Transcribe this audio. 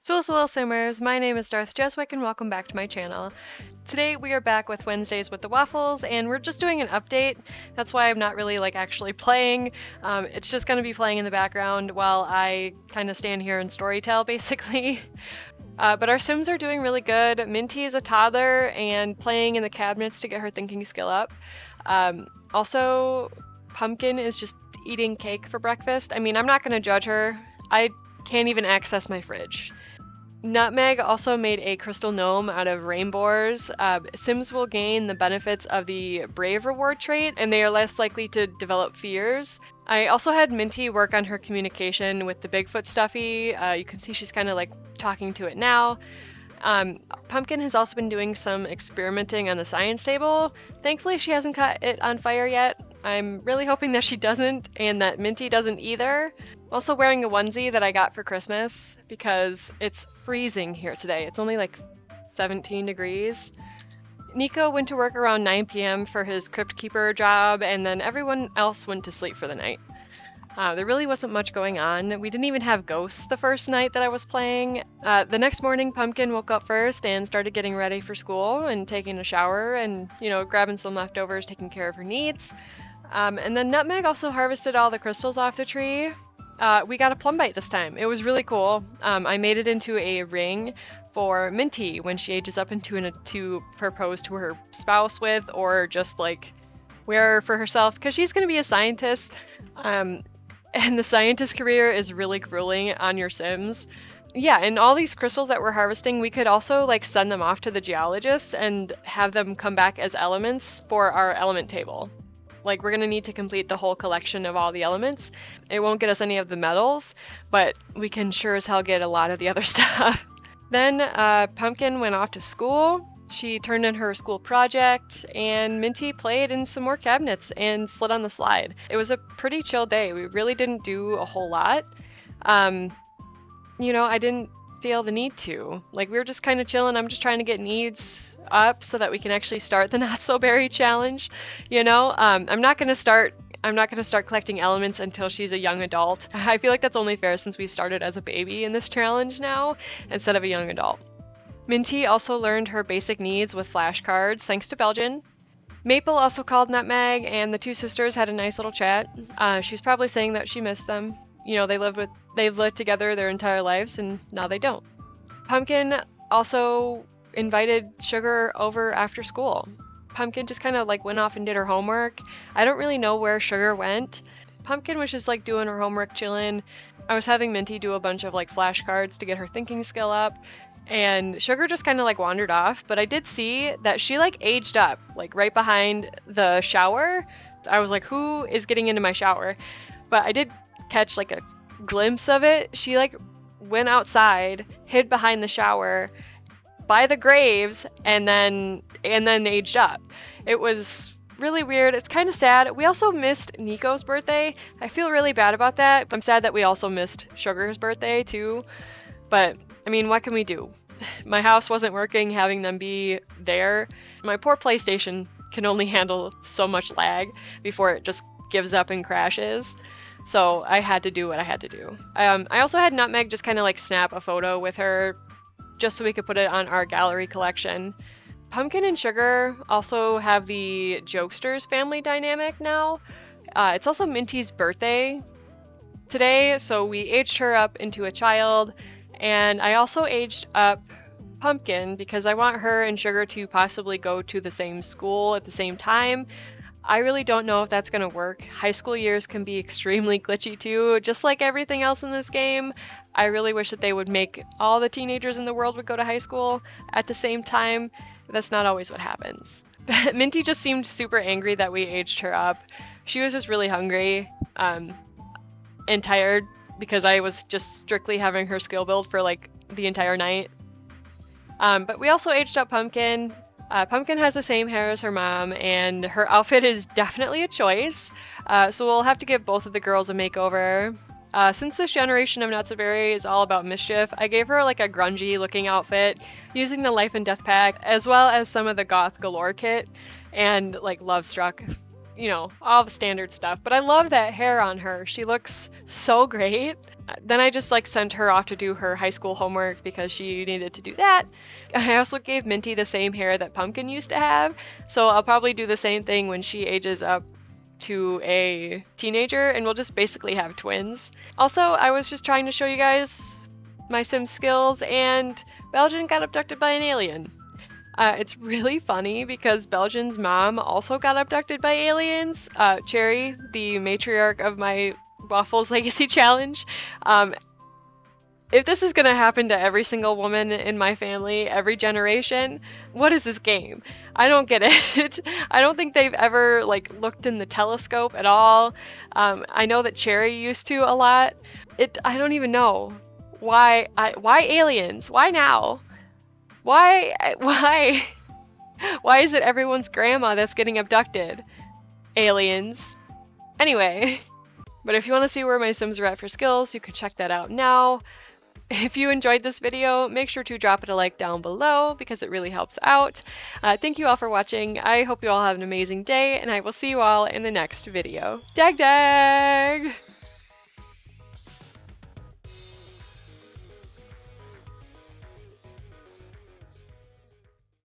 So Simmers, my name is Darth Jeswick and welcome back to my channel. Today we are back with Wednesdays with the Waffles and we're just doing an update. That's why I'm not really actually playing. It's just going to be playing in the background while I kind of stand here and storytell basically. But our Sims are doing really good. Minty is a toddler and playing in the cabinets to get her thinking skill up. Also, Pumpkin is just eating cake for breakfast. I mean, I'm not going to judge her. I can't even access my fridge. Nutmeg also made a crystal gnome out of rainbows. Sims will gain the benefits of the Brave reward trait, and they are less likely to develop fears. I also had Minty work on her communication with the Bigfoot stuffy. You can see she's kind of talking to it now. Pumpkin has also been doing some experimenting on the science table. Thankfully, she hasn't caught it on fire yet. I'm really hoping that she doesn't, and that Minty doesn't either. Also wearing a onesie that I got for Christmas because it's freezing here today. It's only 17 degrees. Nico went to work around 9 p.m. for his crypt keeper job, and then everyone else went to sleep for the night. There really wasn't much going on. We didn't even have ghosts the first night that I was playing. The next morning, Pumpkin woke up first and started getting ready for school and taking a shower and, grabbing some leftovers, taking care of her needs. And then Nutmeg also harvested all the crystals off the tree. We got a plum bite this time. It was really cool. I made it into a ring for Minty when she ages up to propose to her spouse with, or just wear her for herself, because she's going to be a scientist. And the scientist career is really grueling on your Sims. Yeah, and all these crystals that we're harvesting, we could also send them off to the geologists and have them come back as elements for our element table. We're going to need to complete the whole collection of all the elements. It won't get us any of the metals, but we can sure as hell get a lot of the other stuff. Then Pumpkin went off to school. She turned in her school project, and Minty played in some more cabinets and slid on the slide. It was a pretty chill day. We really didn't do a whole lot. I didn't feel the need to. We were just kind of chilling. I'm just trying to get needs up so that we can actually start the not so berry challenge. I'm not going to start collecting elements until she's a young adult. I feel like that's only fair since we started as a baby in this challenge now instead of a young adult. Minty also learned her basic needs with flashcards thanks to Belgian. Maple also called Nutmeg, and the two sisters had a nice little chat. She's probably saying that she missed them. They've lived together their entire lives, and now they don't. Pumpkin also invited Sugar over after school. Pumpkin just kind of went off and did her homework. I don't really know where Sugar went. Pumpkin was just doing her homework, chilling. I was having Minty do a bunch of flashcards to get her thinking skill up, and Sugar just kind of wandered off. But I did see that she aged up right behind the shower. I was who is getting into my shower? But I did catch a glimpse of it. She went outside, hid behind the shower by the graves, and then aged up. It was really weird. It's kind of sad. We also missed Nico's birthday. I feel really bad about that. I'm sad that we also missed Sugar's birthday too. But I mean, what can we do? My house wasn't working, having them be there. My poor PlayStation can only handle so much lag before it just gives up and crashes. So I had to do what I had to do. I also had Nutmeg just kind of snap a photo with her just so we could put it on our gallery collection. Pumpkin and Sugar also have the Jokesters family dynamic now. It's also Minty's birthday today, so we aged her up into a child, and I also aged up Pumpkin because I want her and Sugar to possibly go to the same school at the same time. I really don't know if that's going to work. High school years can be extremely glitchy too, just like everything else in this game. I really wish that they would make all the teenagers in the world would go to high school at the same time. That's not always what happens. Minty just seemed super angry that we aged her up. She was just really hungry and tired because I was just strictly having her skill build for the entire night. But we also aged up Pumpkin. Pumpkin has the same hair as her mom, and her outfit is definitely a choice. So we'll have to give both of the girls a makeover. Since this generation of Not So Berry is all about mischief, I gave her a grungy looking outfit using the Life and Death pack, as well as some of the Goth Galore kit and Love Struck. you know, all the standard stuff. But I love that hair on her. She looks so great. Then I just like sent her off to do her high school homework because she needed to do that. I also gave Minty the same hair that Pumpkin used to have, so I'll probably do the same thing when she ages up to a teenager, and we'll just basically have twins. Also, I was just trying to show you guys my Sims skills, and Belgian got abducted by an alien. It's really funny because Belgian's mom also got abducted by aliens. Cherry, the matriarch of my Waffles Legacy Challenge. If this is gonna happen to every single woman in my family, every generation, what is this game? I don't get it. I don't think they've ever like looked in the telescope at all. I know that Cherry used to a lot. I don't even know why. Why aliens? Why now? Why is it everyone's grandma that's getting abducted? Aliens. Anyway. But if you want to see where my Sims are at for skills, you can check that out now. If you enjoyed this video, make sure to drop it a like down below because it really helps out. Thank you all for watching. I hope you all have an amazing day, and I will see you all in the next video. Dag dag!